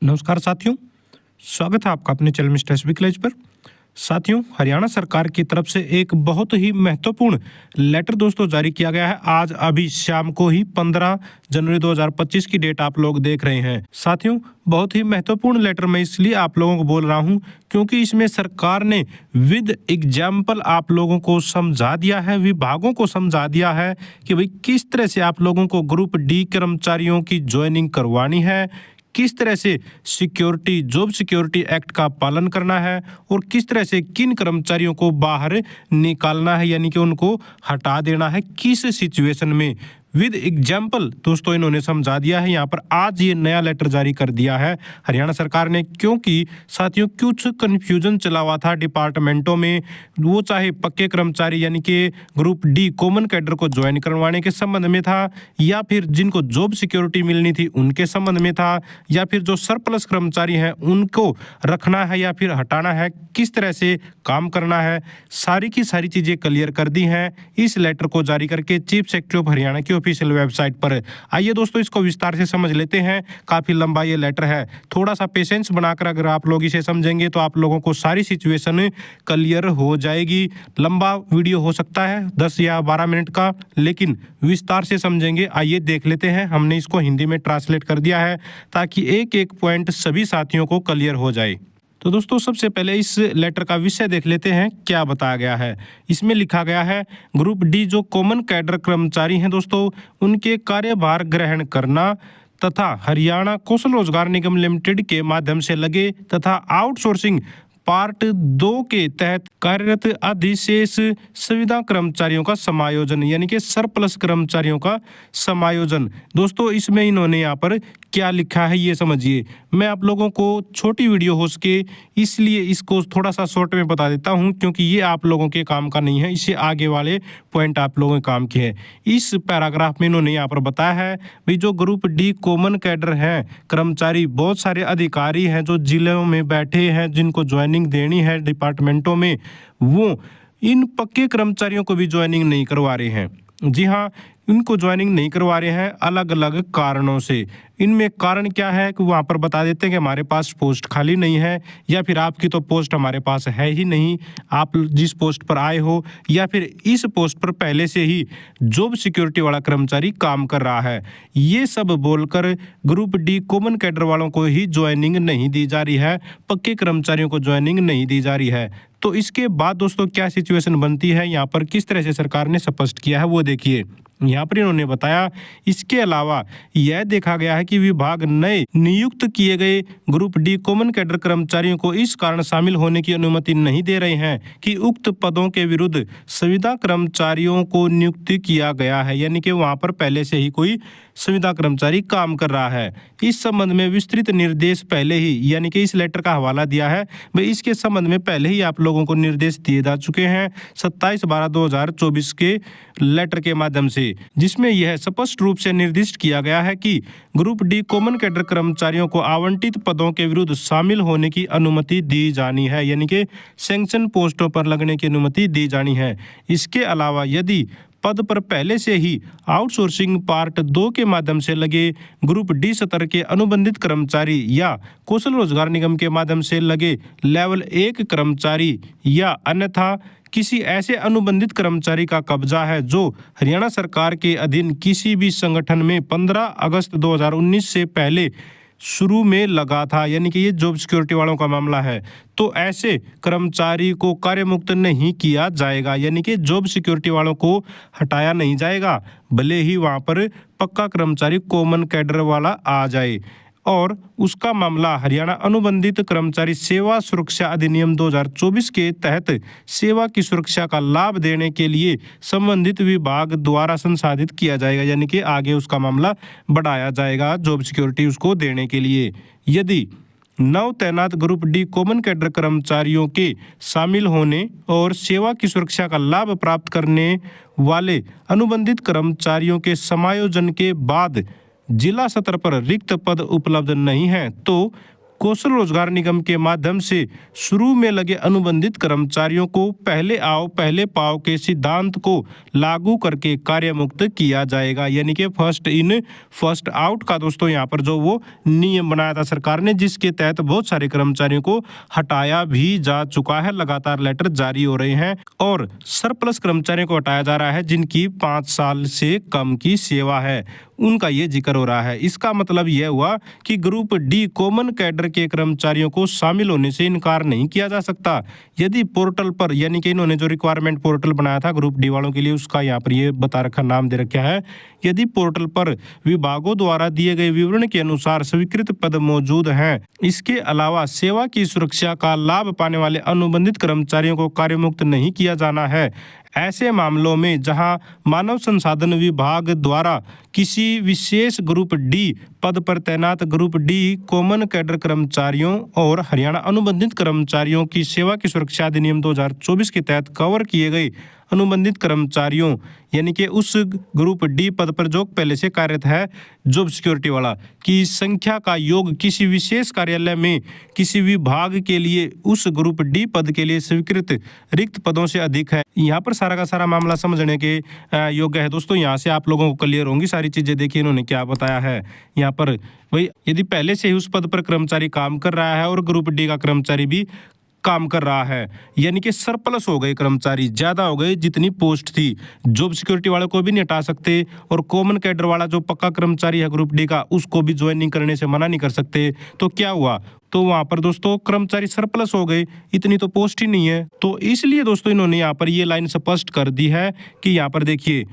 नमस्कार साथियों, स्वागत है आपका अपने चैनल मिस्टर एसबी कॉलेज पर। साथियों, हरियाणा सरकार की तरफ से एक बहुत ही महत्वपूर्ण लेटर दोस्तों जारी किया गया है। आज अभी शाम को ही 15 जनवरी 2025 की डेट आप लोग देख रहे हैं। साथियों, बहुत ही महत्वपूर्ण लेटर मैं इसलिए आप लोगों को बोल रहा हूं क्योंकि इसमें सरकार ने विद एग्जाम्पल आप लोगों को समझा दिया है, विभागों को समझा दिया है कि भाई किस तरह से आप लोगों को ग्रुप डी कर्मचारियों की ज्वाइनिंग करवानी है, किस तरह से जॉब सिक्योरिटी एक्ट का पालन करना है और किस तरह से किन कर्मचारियों को बाहर निकालना है, यानी कि उनको हटा देना है, किस सिचुएशन में। विद एग्जाम्पल दोस्तों इन्होंने समझा दिया है। यहाँ पर आज ये नया लेटर जारी कर दिया है हरियाणा सरकार ने, क्योंकि साथियों कुछ कंफ्यूजन चला हुआ था डिपार्टमेंटों में, वो चाहे पक्के कर्मचारी यानी कि ग्रुप डी कॉमन कैडर को ज्वाइन करवाने के संबंध में था, या फिर जिनको जॉब सिक्योरिटी मिलनी थी उनके संबंध में था, या फिर जो सरप्लस कर्मचारी हैं उनको रखना है या फिर हटाना है, किस तरह से काम करना है। सारी की सारी चीजें क्लियर कर दी हैं इस लेटर को जारी करके चीफ सेक्रेटरी ऑफ हरियाणा की ऑफिशियल वेबसाइट पर। आइए दोस्तों इसको विस्तार से समझ लेते हैं। काफी लंबा ये लेटर है, थोड़ा सा पेशेंस बनाकर अगर आप लोग इसे समझेंगे तो आप लोगों को सारी सिचुएशन क्लियर हो जाएगी। लंबा वीडियो हो सकता है 10 या 12 मिनट का, लेकिन विस्तार से समझेंगे। आइए देख लेते हैं। हमने इसको हिंदी में ट्रांसलेट कर दिया है ताकि एक एक पॉइंट सभी साथियों को क्लियर हो जाए। तो दोस्तों सबसे पहले इस लेटर का विषय देख लेते हैं क्या बताया गया है। इसमें लिखा गया है ग्रुप डी जो कॉमन कैडर कर्मचारी हैं दोस्तों, उनके कार्यभार ग्रहण करना तथा हरियाणा कौशल रोजगार निगम लिमिटेड के माध्यम से लगे तथा आउटसोर्सिंग पार्ट 2 के तहत कार्यरत अधिशेष सुविधा कर्मचारियों का समायोजन, यानी कि सरप्लस कर्मचारियों का समायोजन। दोस्तों इसमें इन्होंने यहाँ पर क्या लिखा है ये समझिए। मैं आप लोगों को छोटी वीडियो हो सके इसलिए इसको थोड़ा सा शॉर्ट में बता देता हूँ, क्योंकि ये आप लोगों के काम का नहीं है, इससे आगे वाले पॉइंट आप लोगों के काम के हैं। इस पैराग्राफ में इन्होंने यहाँ पर बताया है भाई जो ग्रुप डी कॉमन कैडर हैं कर्मचारी, बहुत सारे अधिकारी हैं जो जिलों में बैठे हैं जिनको ज्वाइनिंग देनी है डिपार्टमेंटों में, वो इन पक्के कर्मचारियों को भी ज्वाइनिंग नहीं करवा रहे हैं। जी हाँ, इनको ज्वाइनिंग नहीं करवा रहे हैं अलग अलग कारणों से। इनमें कारण क्या है कि वहाँ पर बता देते हैं कि हमारे पास पोस्ट खाली नहीं है, या फिर आपकी तो पोस्ट हमारे पास है ही नहीं, आप जिस पोस्ट पर आए हो, या फिर इस पोस्ट पर पहले से ही जॉब सिक्योरिटी वाला कर्मचारी काम कर रहा है। ये सब बोलकर ग्रुप डी कॉमन कैडर वालों को ही ज्वाइनिंग नहीं दी जा रही है, पक्के कर्मचारियों को ज्वाइनिंग नहीं दी जा रही है। तो इसके बाद दोस्तों क्या सिचुएशन बनती है, यहाँ पर किस तरह से सरकार ने स्पष्ट किया है वो देखिए। यहाँ पर इन्होंने बताया इसके अलावा यह देखा गया है कि विभाग नए नियुक्त किए गए ग्रुप डी कॉमन कैडर कर्मचारियों को इस कारण शामिल होने की अनुमति नहीं दे रहे हैं कि उक्त पदों के विरुद्ध संविदा कर्मचारियों को नियुक्त किया गया है, यानी कि वहां पर पहले से ही कोई संविदा कर्मचारी काम कर रहा है। इस संबंध में विस्तृत निर्देश पहले ही, यानी कि इस लेटर का हवाला दिया है भाई इसके संबंध में पहले ही आप लोगों को निर्देश दिए जा चुके हैं 27/12/2024 के लेटर के माध्यम से, जिसमें यह स्पष्ट रूप से निर्दिष्ट किया गया है कि ग्रुप डी कॉमन कैडर कर्मचारियों को आवंटित पदों के विरुद्ध शामिल होने की अनुमति दी जानी है, यानी कि सैंक्शन पोस्टों पर लगने की अनुमति दी जानी है। इसके अलावा यदि पद पर पहले से ही आउटसोर्सिंग पार्ट 2 के माध्यम से लगे ग्रुप डी स्तर के अनुबंधित कर्मचारी या कौशल रोजगार निगम के माध्यम से लगे लेवल 1 कर्मचारी या अन्यथा किसी ऐसे अनुबंधित कर्मचारी का कब्जा है जो हरियाणा सरकार के अधीन किसी भी संगठन में 15 अगस्त 2019 से पहले शुरू में लगा था, यानी कि ये जॉब सिक्योरिटी वालों का मामला है, तो ऐसे कर्मचारी को कार्यमुक्त नहीं किया जाएगा, यानी कि जॉब सिक्योरिटी वालों को हटाया नहीं जाएगा, भले ही वहां पर पक्का कर्मचारी कॉमन कैडर वाला आ जाए। और उसका मामला हरियाणा अनुबंधित कर्मचारी सेवा सुरक्षा अधिनियम 2024 के तहत सेवा की सुरक्षा का लाभ देने के लिए संबंधित विभाग द्वारा संसाधित किया जाएगा, यानी कि आगे उसका मामला बढ़ाया जाएगा जॉब सिक्योरिटी उसको देने के लिए। यदि नव तैनात ग्रुप डी कॉमन कैडर कर्मचारियों के शामिल होने और सेवा की सुरक्षा का लाभ प्राप्त करने वाले अनुबंधित कर्मचारियों के समायोजन के बाद जिला स्तर पर रिक्त पद उपलब्ध नहीं है तो कौशल रोजगार निगम के माध्यम से शुरू में लगे अनुबंधित कर्मचारियों को पहले आओ पहले पाओ के सिद्धांत को लागू करके कार्य मुक्त किया जाएगा। यानी कि फर्स्ट इन फर्स्ट आउट का दोस्तों यहाँ पर जो वो नियम बनाया था सरकार ने, जिसके तहत बहुत सारे कर्मचारियों को हटाया भी जा चुका है। लगातार लेटर जारी हो रहे हैं और सरप्लस कर्मचारियों को हटाया जा रहा है जिनकी 5 साल से कम की सेवा है, उनका ये जिक्र हो रहा है। इसका मतलब यह हुआ कि ग्रुप डी कॉमन कैडर के कर्मचारियों को शामिल होने से इनकार नहीं किया जा सकता यदि पोर्टल पर, यानी कि इन्होंने जो रिक्वायरमेंट पोर्टल बनाया था ग्रुप डी वालों के लिए, उसका यहाँ पर ये बता रखा, नाम दे रखा है, यदि पोर्टल पर विभागों द्वारा दिए गए विवरण के अनुसार स्वीकृत पद मौजूद हैं। इसके अलावा सेवा की सुरक्षा का लाभ पाने वाले अनुबंधित कर्मचारियों को कार्यमुक्त नहीं किया जाना है। ऐसे मामलों में जहां मानव संसाधन विभाग द्वारा किसी विशेष ग्रुप डी पद पर तैनात ग्रुप डी कॉमन कैडर कर्मचारियों और हरियाणा अनुबंधित कर्मचारियों की सेवा की सुरक्षा अधिनियम 2024 के तहत कवर किए गए अनुबंधित कर्मचारियों, यानी कि उस ग्रुप डी पद पर जो पहले से कार्यरत है जॉब सिक्योरिटी वाला, की संख्या का योग किसी विशेष कार्यालय में किसी विभाग के लिए उस ग्रुप डी पद के लिए स्वीकृत रिक्त पदों से अधिक है। यहाँ पर सारा का सारा मामला समझने के योग्य है दोस्तों। यहाँ से आप लोगों को क्लियर होंगी सारी चीजें। देखिए इन्होंने क्या बताया है यहाँ पर, भाई यदि पहले से ही उस पद पर कर्मचारी काम कर रहा है और ग्रुप डी का कर्मचारी भी काम कर रहा है, यानी कि सरप्लस हो गए कर्मचारी, ज्यादा हो गए जितनी पोस्ट थी, जॉब सिक्योरिटी वाले को भी नहीं हटा सकते और कॉमन कैडर वाला जो पक्का कर्मचारी है ग्रुप डी का, उसको भी ज्वाइनिंग करने से मना नहीं कर सकते। तो क्या हुआ, तो वहां पर दोस्तों कर्मचारी सरप्लस हो गए, इतनी तो पोस्ट ही नहीं है। तो इसलिए दोस्तों इन्होंने यहाँ पर ये लाइन स्पष्ट कर दी है कि यहाँ पर देखिए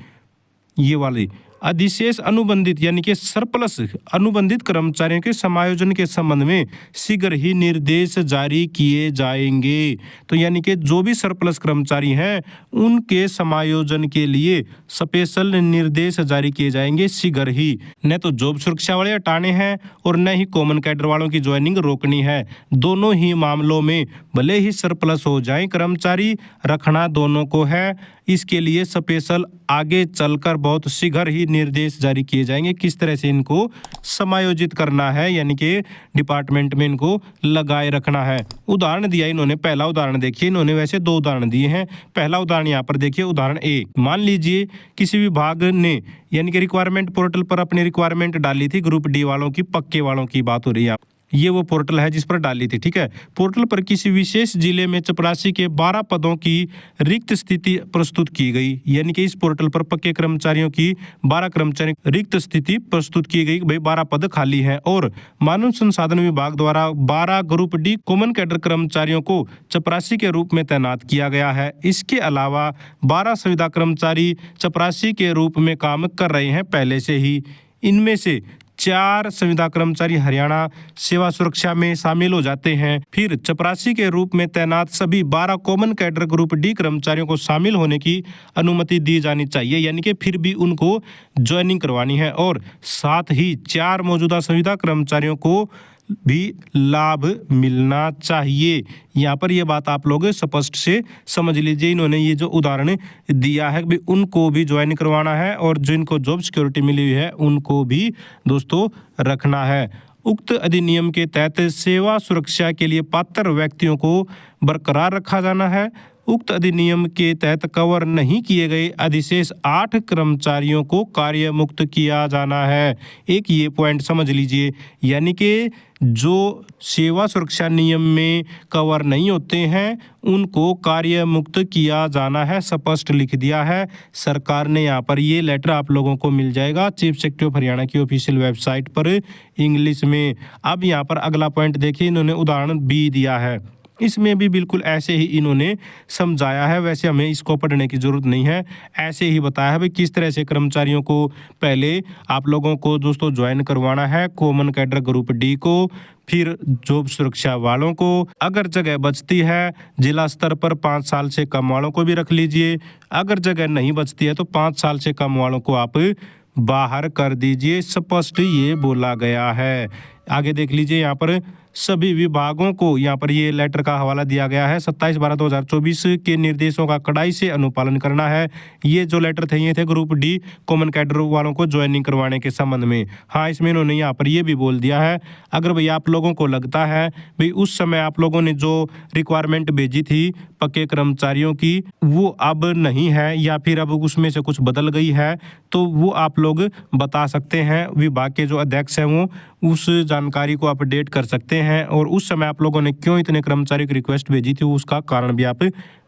ये वाली अधिशेष अनुबंधित यानी कि सरप्लस अनुबंधित कर्मचारियों के समायोजन के संबंध में शीघ्र ही निर्देश जारी किए जाएंगे। तो यानी कि जो भी सरप्लस कर्मचारी हैं उनके समायोजन के लिए स्पेशल निर्देश जारी किए जाएंगे शीघ्र ही। न तो जॉब सुरक्षा वाले हटाने हैं और न ही कॉमन कैडर वालों की ज्वाइनिंग रोकनी है। दोनों ही मामलों में भले ही सरप्लस हो जाए कर्मचारी, रखना दोनों को है। इसके लिए स्पेशल आगे चलकर बहुत शीघ्र ही निर्देश जारी किए जाएंगे किस तरह से इनको समायोजित करना है, यानी कि डिपार्टमेंट में इनको लगाए रखना है। उदाहरण दिया इन्होंने, पहला उदाहरण देखिए, इन्होंने वैसे 2 उदाहरण दिए हैं। पहला उदाहरण यहाँ पर देखिए, उदाहरण ए, मान लीजिए किसी विभाग ने यानी कि रिक्वायरमेंट पोर्टल पर अपनी रिक्वायरमेंट डाली थी, ग्रुप डी वालों की, पक्के वालों की बात हो रही है, ये वो पोर्टल है जिस पर डाली थी, ठीक है। पोर्टल पर किसी विशेष जिले में चपरासी के 12 पदों की रिक्त स्थिति प्रस्तुत की गई, यानी कि इस पोर्टल पर पक्के कर्मचारियों की 12 कर्मचारी रिक्त स्थिति प्रस्तुत की गई, भाई 12 पद खाली हैं और मानव संसाधन विभाग द्वारा 12 ग्रुप डी कॉमन कैडर कर्मचारियों को चपरासी के रूप में तैनात किया गया है। इसके अलावा 12 संविदा कर्मचारी चपरासी के रूप में काम कर रहे हैं पहले से ही। इनमें से 4 संविदा कर्मचारी हरियाणा सेवा सुरक्षा में शामिल हो जाते हैं। फिर चपरासी के रूप में तैनात सभी 12 कॉमन कैडर ग्रुप डी कर्मचारियों को शामिल होने की अनुमति दी जानी चाहिए, यानी कि फिर भी उनको ज्वाइनिंग करवानी है। और साथ ही 4 मौजूदा संविदा कर्मचारियों को भी लाभ मिलना चाहिए। यहाँ पर ये बात आप लोग स्पष्ट से समझ लीजिए। इन्होंने ये जो उदाहरण दिया है कि उनको भी ज्वाइन करवाना है और जिनको जॉब सिक्योरिटी मिली हुई है उनको भी दोस्तों रखना है। उक्त अधिनियम के तहत सेवा सुरक्षा के लिए पात्र व्यक्तियों को बरकरार रखा जाना है। उक्त अधिनियम के तहत कवर नहीं किए गए अधिशेष 8 कर्मचारियों को कार्य मुक्त किया जाना है। एक ये पॉइंट समझ लीजिए, यानी कि जो सेवा सुरक्षा नियम में कवर नहीं होते हैं उनको कार्य मुक्त किया जाना है, स्पष्ट लिख दिया है सरकार ने। यहाँ पर ये लेटर आप लोगों को मिल जाएगा चीफ सेक्रेटरी ऑफ हरियाणा की ऑफिशियल वेबसाइट पर इंग्लिश में। अब यहाँ पर अगला पॉइंट देखिए, इन्होंने उदाहरण बी दिया है, इसमें भी बिल्कुल ऐसे ही इन्होंने समझाया है। वैसे हमें इसको पढ़ने की जरूरत नहीं है, ऐसे ही बताया है भाई किस तरह से कर्मचारियों को पहले आप लोगों को दोस्तों ज्वाइन करवाना है, कॉमन कैडर ग्रुप डी को, फिर जॉब सुरक्षा वालों को। अगर जगह बचती है जिला स्तर पर 5 साल से कम वालों को भी रख लीजिए, अगर जगह नहीं बचती है तो 5 साल से कम वालों को आप बाहर कर दीजिए, स्पष्ट ये बोला गया है। आगे देख लीजिए यहाँ पर सभी विभागों को यहाँ पर ये लेटर का हवाला दिया गया है। 27/12/2024 के निर्देशों का कड़ाई से अनुपालन करना है। ये जो लेटर थे ये थे ग्रुप डी कॉमन कैडर वालों को ज्वाइनिंग करवाने के संबंध में। हाँ, इसमें इन्होंने यहाँ पर ये भी बोल दिया है, अगर भाई आप लोगों को लगता है भाई उस समय आप लोगों ने जो रिक्वायरमेंट भेजी थी पक्के कर्मचारियों की वो अब नहीं है या फिर अब उसमें से कुछ बदल गई है, तो वो आप लोग बता सकते हैं। विभाग के जो अध्यक्ष हैं वो उस जानकारी को अपडेट कर सकते हैं और उस समय आप लोगों ने क्यों इतने कर्मचारी की रिक्वेस्ट भेजी थी उसका कारण भी आप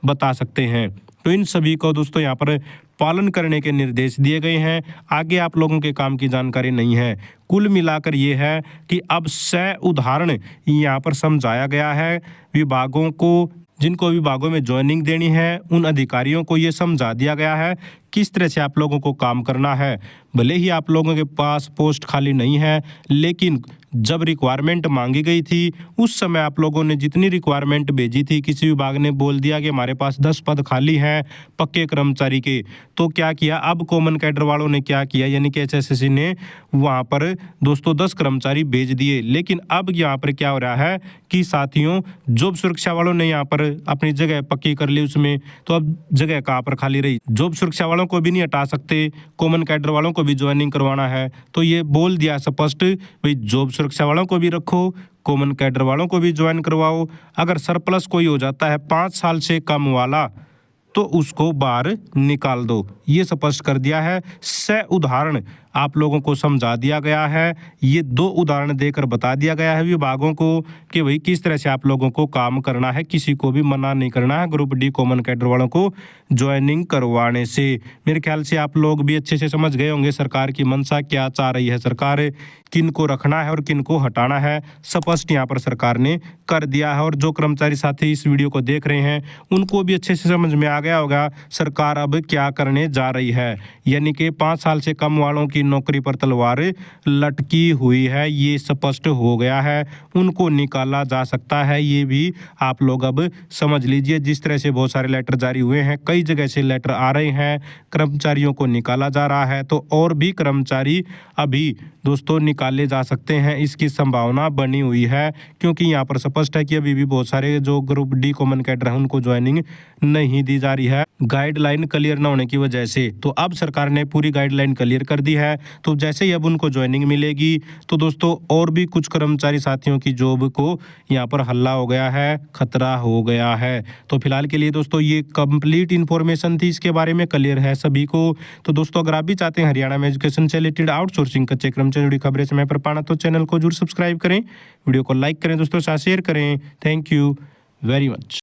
बता सकते हैं। तो इन सभी को दोस्तों यहाँ पर पालन करने के निर्देश दिए गए हैं। आगे आप लोगों के काम की जानकारी नहीं है। कुल मिलाकर ये है कि अब 6 उदाहरण यहाँ पर समझाया गया है विभागों को, जिनको विभागों में ज्वाइनिंग देनी है उन अधिकारियों को ये समझा दिया गया है किस तरह से आप लोगों को काम करना है। भले ही आप लोगों के पास पोस्ट खाली नहीं है, लेकिन जब रिक्वायरमेंट मांगी गई थी उस समय आप लोगों ने जितनी रिक्वायरमेंट भेजी थी, किसी विभाग ने बोल दिया कि हमारे पास 10 पद खाली हैं पक्के कर्मचारी के, तो क्या किया अब कॉमन कैडर वालों ने क्या किया, यानी कि एचएसएससी ने वहाँ पर दोस्तों 10 कर्मचारी भेज दिए। लेकिन अब यहाँ पर क्या हो रहा है कि साथियों जॉब सुरक्षा वालों ने यहाँ पर अपनी जगह पक्की कर ली उसमें, तो अब जगह कहाँ पर खाली रही। जॉब सुरक्षा वालों को भी नहीं हटा सकते, कॉमन कैडर वालों को भी ज्वाइनिंग करवाना है, तो ये बोल दिया स्पष्ट भाई जॉब सुरक्षा वालों को भी रखो, कॉमन कैडर वालों को भी ज्वाइन करवाओ। अगर सरप्लस कोई हो जाता है 5 साल से कम वाला तो उसको बाहर निकाल दो, ये स्पष्ट कर दिया है। 6 उदाहरण आप लोगों को समझा दिया गया है। ये 2 उदाहरण देकर बता दिया गया है विभागों को कि भाई किस तरह से आप लोगों को काम करना है, किसी को भी मना नहीं करना है ग्रुप डी कॉमन कैडर वालों को ज्वाइनिंग करवाने से। मेरे ख्याल से आप लोग भी अच्छे से समझ गए होंगे सरकार की मंशा क्या चाह रही है, सरकार किन को रखना है और किन को हटाना है, स्पष्ट यहाँ पर सरकार ने कर दिया है। और जो कर्मचारी साथी इस वीडियो को देख रहे हैं उनको भी अच्छे से समझ में आ गया होगा सरकार अब क्या करने जा रही है, यानी कि 5 साल से कम वालों की नौकरी पर तलवार लटकी हुई है, ये स्पष्ट हो गया है। उनको निकाला जा सकता है, ये भी आप लोग अब समझ लीजिए। जिस तरह से बहुत सारे लेटर जारी हुए हैं, कई जगह से लेटर आ रहे हैं, कर्मचारियों को निकाला जा रहा है, तो और भी कर्मचारी अभी दोस्तों निकाले जा सकते हैं, इसकी संभावना बनी हुई है। क्योंकि यहाँ पर स्पष्ट है कि अभी भी बहुत सारे जो ग्रुप डी कॉमन कैडर हैं उनको ज्वाइनिंग नहीं दी जा रही है गाइडलाइन क्लियर न होने की वजह से। तो अब सरकार ने पूरी गाइडलाइन क्लियर कर दी है, तो जैसे ही अब उनको ज्वाइनिंग मिलेगी तो दोस्तों और भी कुछ कर्मचारी साथियों की जॉब को यहाँ पर हल्ला हो गया है, खतरा हो गया है। तो फिलहाल के लिए दोस्तों ये कंप्लीट इन्फॉर्मेशन थी, इसके बारे में क्लियर है सभी को। तो दोस्तों अगर आप भी चाहते हैं हरियाणा में एजुकेशन से रिलेटेड आउटसोर्सिंग कच्चे क्रम से जुड़ी खबरें समय पर पाना तो चैनल को जरूर सब्सक्राइब करें, वीडियो को लाइक करें दोस्तों, साथ शेयर करें। Thank you very much.